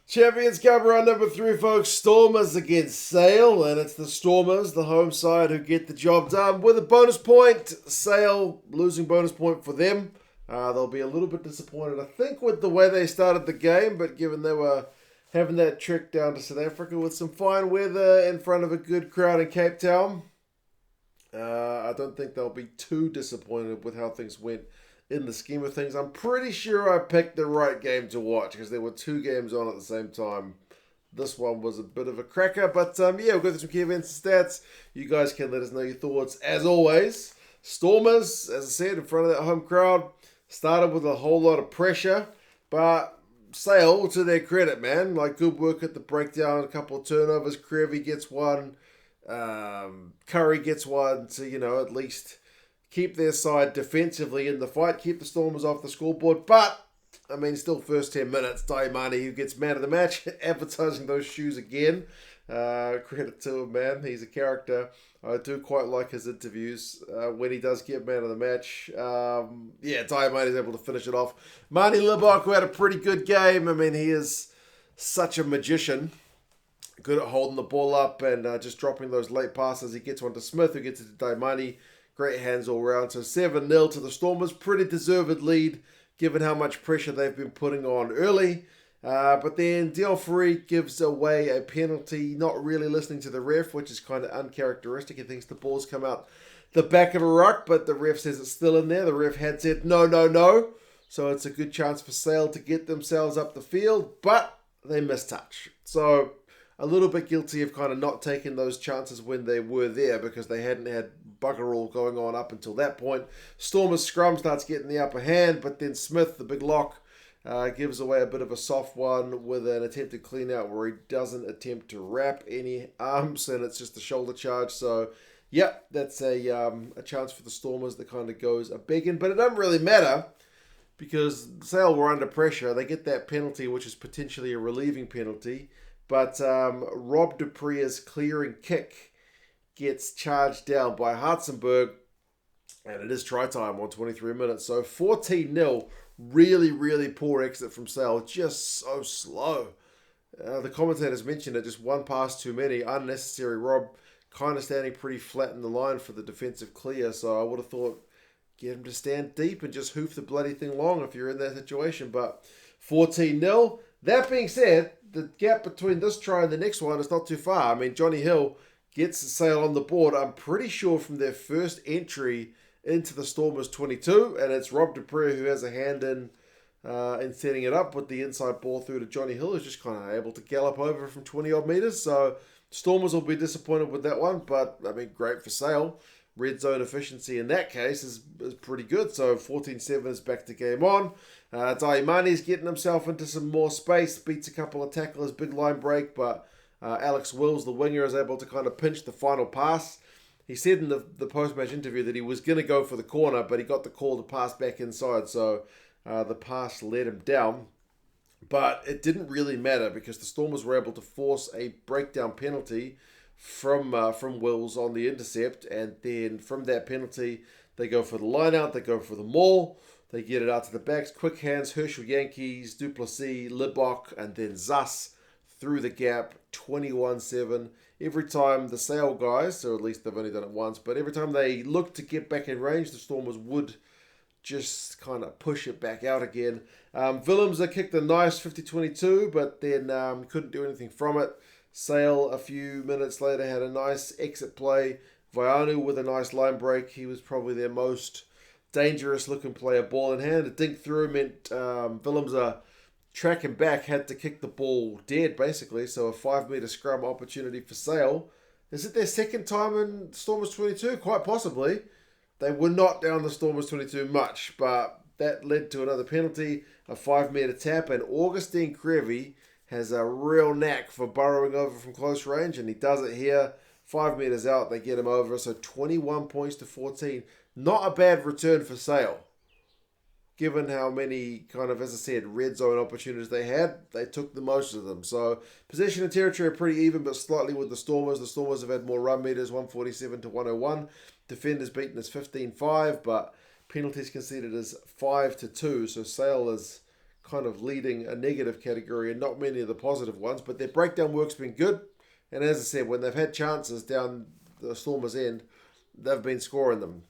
Champions Cup round number 3, folks. Stormers against Sale, and it's the Stormers, the home side, who get the job done with a bonus point. Sale losing bonus point for them. They'll be a little bit disappointed, I think, with the way they started the game, but given they were having that trek down to South Africa with some fine weather in front of a good crowd in Cape Town, I don't think they'll be too disappointed with how things went in the scheme of things. I'm pretty sure I picked the right game to watch because there were two games on at the same time. This one was a bit of a cracker, but yeah, we'll go through some key events and stats. You guys can let us know your thoughts. As always, Stormers, as I said, in front of that home crowd, started with a whole lot of pressure, but Sale, to their credit, man, like good work at the breakdown, a couple of turnovers. Krevy gets one, Curry gets one to, at least keep their side defensively in the fight, keep the Stormers off the scoreboard. But, still first 10 minutes, Daimani, who gets man of the match, advertising those shoes again. Credit to him, man. He's a character. I do quite like his interviews when he does get man of the match. Daimani is able to finish it off. Marnie Libok, who had a pretty good game. He is such a magician. Good at holding the ball up and just dropping those late passes. He gets one to Smith, who gets it to Daimani. Great hands all round. So 7-0 to the Stormers. Pretty deserved lead given how much pressure they've been putting on early. But then Dion Farid gives away a penalty, not really listening to the ref, which is kind of uncharacteristic. He thinks the ball's come out the back of a ruck, but the ref says it's still in there. The ref had said no, no, no. So it's a good chance for Sale to get themselves up the field, but they mistouch. So a little bit guilty of kind of not taking those chances when they were there because they hadn't had bugger all going on up until that point. Stormers scrum starts getting the upper hand, but then Smith, the big lock, gives away a bit of a soft one with an attempted clean out where he doesn't attempt to wrap any arms and it's just a shoulder charge. So, yep, that's a chance for the Stormers that kind of goes a begging. But it doesn't really matter because Sale were under pressure. They get that penalty, which is potentially a relieving penalty. But Rob Dupree's clearing kick gets charged down by Hartzenberg, and it is try time on 23 minutes. So 14-0, really, really poor exit from Sale, just so slow. The commentators mentioned it, just one pass too many, unnecessary. Rob kind of standing pretty flat in the line for the defensive clear, so I would have thought get him to stand deep and just hoof the bloody thing long if you're in that situation. But 14-0. That being said, the gap between this try and the next one is not too far. Johnny Hill gets the Sale on the board, I'm pretty sure, from their first entry into the Stormers 22, and it's Rob Dupree who has a hand in setting it up with the inside ball through to Johnny Hill, who's just kind of able to gallop over from 20-odd metres. So Stormers will be disappointed with that one, but, great for Sale. Red zone efficiency in that case is pretty good. So 14-7 is back to game on. Daimani's getting himself into some more space, beats a couple of tacklers, big line break, but Alex Wills, the winger, is able to kind of pinch the final pass. He said in the post-match interview that he was going to go for the corner, but he got the call to pass back inside, so the pass let him down. But it didn't really matter because the Stormers were able to force a breakdown penalty from Wills on the intercept, and then from that penalty, they go for the line out, they go for the maul, they get it out to the backs, quick hands, Herschel Yankees, Duplessis, Libok, and then Zas through the gap, 21-7. Every time the Sale guys, so at least they've only done it once, but every time they look to get back in range, the Stormers would just kind of push it back out again. Willems kicked a nice 50-22, but then couldn't do anything from it. Sale, a few minutes later, had a nice exit play. Vaianu with a nice line break. He was probably their most dangerous looking player, ball in hand. A dink through meant Willems tracking back, had to kick the ball dead, basically. So a 5-metre scrum opportunity for Sale. Is it their second time in Stormers 22? Quite possibly. They were not down the Stormers 22 much, but that led to another penalty, a 5-metre tap, and Augustine Krevy has a real knack for burrowing over from close range, and he does it here. 5 metres out, they get him over. So 21 points to 14. Not a bad return for Sale. Given how many kind of, as I said, red zone opportunities they had, they took the most of them. So possession and territory are pretty even, but slightly with the Stormers. The Stormers have had more run meters, 147 to 101. Defenders beaten as 15-5, but penalties conceded as 5-2. So Sale is kind of leading a negative category and not many of the positive ones, but their breakdown work's been good. And as I said, when they've had chances down the Stormers' end, they've been scoring them.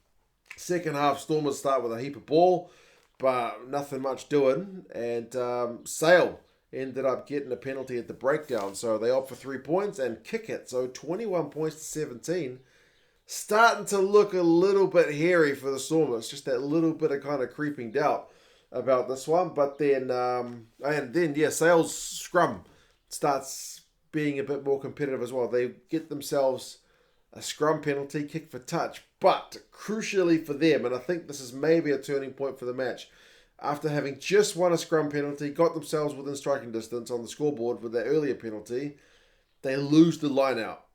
Second half, Stormers start with a heap of ball, but nothing much doing. And Sale ended up getting a penalty at the breakdown, so they opt for 3 points and kick it. So 21 points to 17. Starting to look a little bit hairy for the Stormers. Just that little bit of kind of creeping doubt about this one. But then, Sale's scrum starts being a bit more competitive as well. They get themselves a scrum penalty, kick for touch. But crucially for them, and I think this is maybe a turning point for the match, after having just won a scrum penalty, got themselves within striking distance on the scoreboard with their earlier penalty, they lose the line out.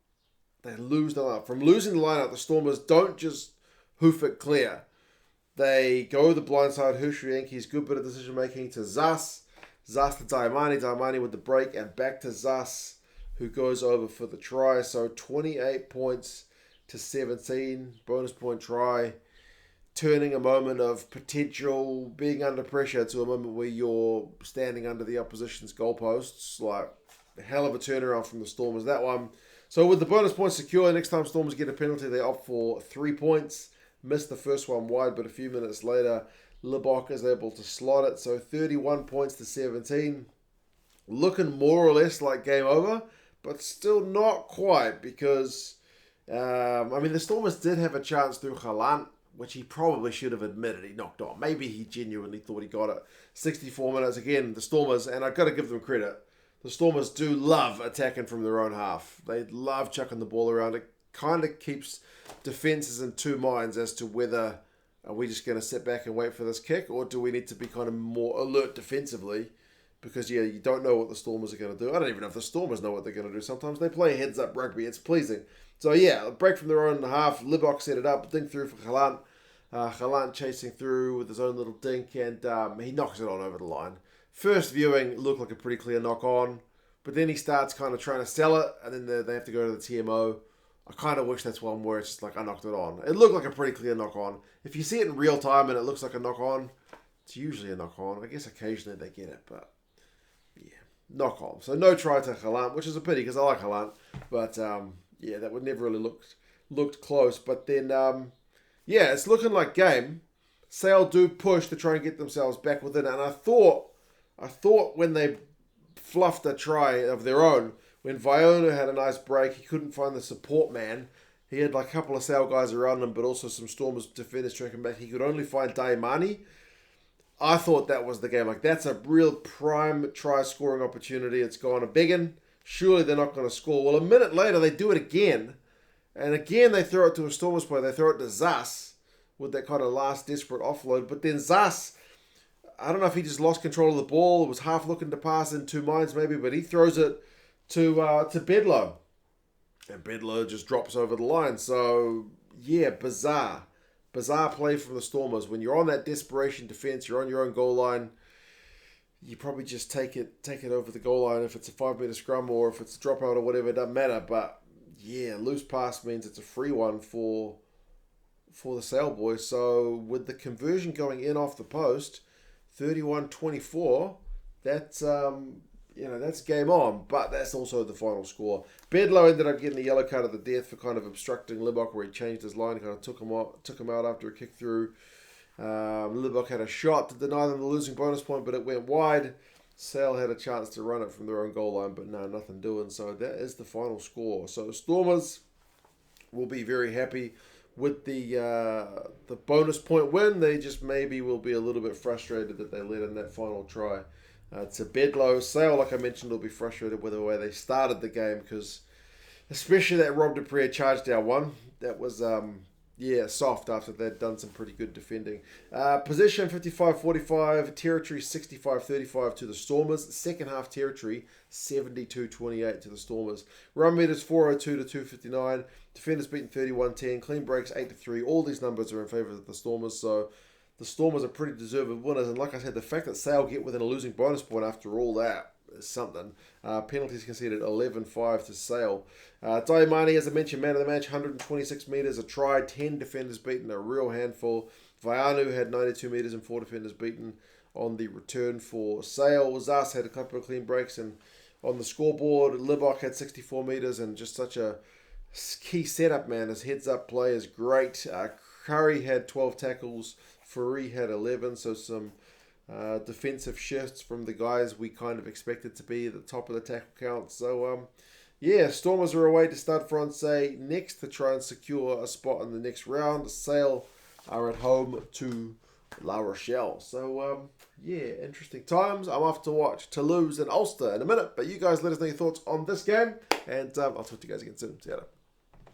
They lose the line out. From losing the line out, the Stormers don't just hoof it clear. They go the blind side, Hirsch-Yanke's good bit of decision making to Zas. Zas to Daimani. Daimani with the break and back to Zas, who goes over for the try. So 28 points to 17. Bonus point try. Turning a moment of potential being under pressure to a moment where you're standing under the opposition's goalposts. Like, a hell of a turnaround from the Stormers, that one. So with the bonus points secure, next time Stormers get a penalty, they opt for 3 points. Missed the first one wide, but a few minutes later, Libok is able to slot it. So 31 points to 17. Looking more or less like game over, but still not quite because, the Stormers did have a chance through Halant, which he probably should have admitted he knocked on. Maybe he genuinely thought he got it. 64 minutes, again, the Stormers, and I've got to give them credit, the Stormers do love attacking from their own half. They love chucking the ball around. It kind of keeps defences in two minds as to whether are we just going to sit back and wait for this kick, or do we need to be kind of more alert defensively? Because, you don't know what the Stormers are going to do. I don't even know if the Stormers know what they're going to do. Sometimes they play heads-up rugby. It's pleasing. So, a break from their own half. Libok set it up. Dink through for Halant. Halant chasing through with his own little dink, and he knocks it on over the line. First viewing looked like a pretty clear knock-on, but then he starts kind of trying to sell it, and then they have to go to the TMO. I kind of wish that's one where it's just like, I knocked it on. It looked like a pretty clear knock-on. If you see it in real time and it looks like a knock-on, it's usually a knock-on. I guess occasionally they get it, but knock-on. So no try to Halant, which is a pity because I like Halant, but that would never really looked close. But then, it's looking like game. Sale do push to try and get themselves back within it, and I thought when they fluffed a try of their own, when Viona had a nice break, he couldn't find the support man. He had like a couple of Sale guys around him, but also some Stormers defenders tracking back. He could only find Daimani. I thought that was the game. Like, that's a real prime try-scoring opportunity. It's gone a biggin. Surely they're not going to score. Well, a minute later, they do it again. And again, they throw it to a Stormers player. They throw it to Zas with that kind of last desperate offload. But then Zas, I don't know if he just lost control of the ball. It was half looking to pass in two minds maybe, but he throws it to Bedlow. And Bedlow just drops over the line. So, bizarre. Bizarre play from the Stormers. When you're on that desperation defense, you're on your own goal line, you probably just take it over the goal line if it's a 5-meter scrum or if it's a dropout or whatever, it doesn't matter. But, loose pass means it's a free one for the Sale boys. So, with the conversion going in off the post, 31-24, that's game on, but that's also the final score. Bedlow ended up getting a yellow card of the death for kind of obstructing Libok, where he changed his line, kind of took him out after a kick through. Libok had a shot to deny them the losing bonus point, but it went wide. Sale had a chance to run it from their own goal line, but no, nothing doing. So that is the final score. So the Stormers will be very happy with the bonus point win. They just maybe will be a little bit frustrated that they let in that final try. To Bedlow. Sale, like I mentioned, will be frustrated with the way they started the game, because especially that Rob Dupree charge down one, that was soft after they'd done some pretty good defending. Possession 55-45, territory 65-35 to the Stormers. Second half territory 72-28 to the Stormers. Run meters 402 to 259. Defenders beaten 31-10. Clean breaks 8-3. All these numbers are in favour of the Stormers, so the Stormers are pretty deserved winners. And like I said, the fact that Sale get within a losing bonus point after all that is something. Penalties conceded 11-5 to Sale. Daimani, as I mentioned, man of the match, 126 metres, a try, 10 defenders beaten, a real handful. Vaianu had 92 metres and 4 defenders beaten. on the return for Sale. Zas had a couple of clean breaks, and on the scoreboard, Libok had 64 metres and just such a key setup, man. His heads-up play is great. Curry had 12 tackles. Faree had 11, so some defensive shifts from the guys we kind of expected to be at the top of the tackle count. So, yeah, Stormers are away to Stade Francais next to try and secure a spot in the next round. Sale are at home to La Rochelle. So, yeah, interesting times. I'm off to watch Toulouse and Ulster in a minute, but you guys let us know your thoughts on this game, and I'll talk to you guys again soon. See you later.